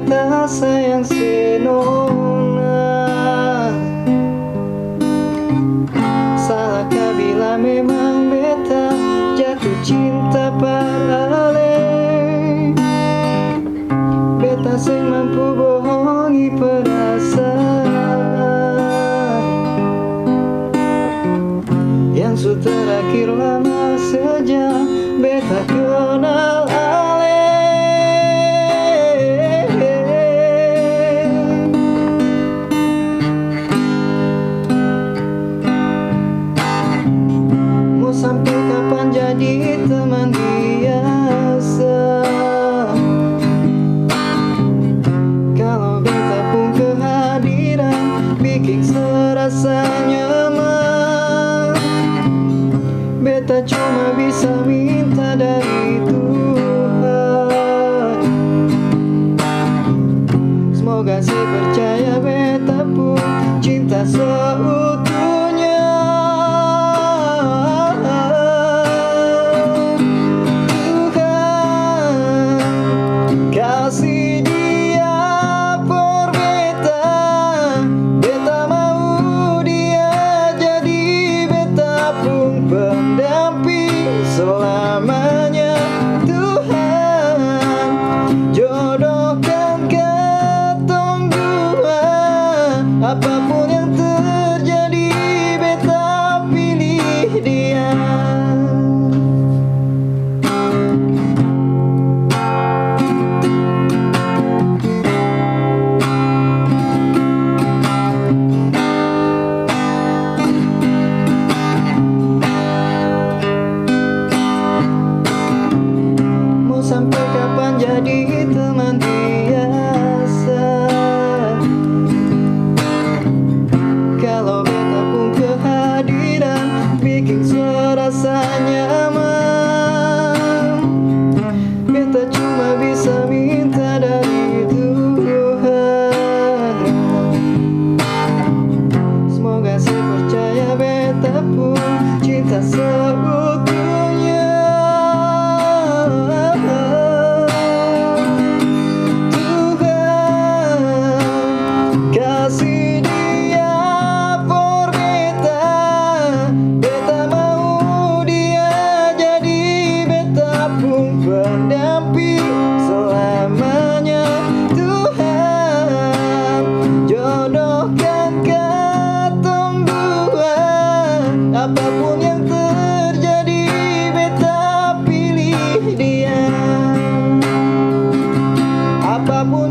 beta sayang senona. Salahkah bila memang beta jatuh cinta parale? Beta sing mampu bohongi perasaan yang sudah terakhir lama sejak beta kenal ale. Mau sampai kapan jadi teman biasa? Kalau beta pun kehadiran bikin serasa nyaman. Beta cuma bisa minta dari Tuhan, semoga si percaya beta pun cinta seutuhnya. Tuhan kasih dia por beta, beta mau dia jadi beta pun pendamping selamanya. Tuhan jodohkan ketong dua, apapun yang terjadi beta pilih dia. Mau sampai kapan jadi teman biasa? Kalau beta pun kehadiran bikin serasa nyaman. Beta cuma bisa minta dari Tuhan, semoga saya percaya beta pun cinta seutuhnya. Tuhan kasih dia por beta, beta mau dia jadi beta pun pendamping selamanya. Tuhan jodohkan ketong dua, apapun yang terjadi beta pilih dia. Apapun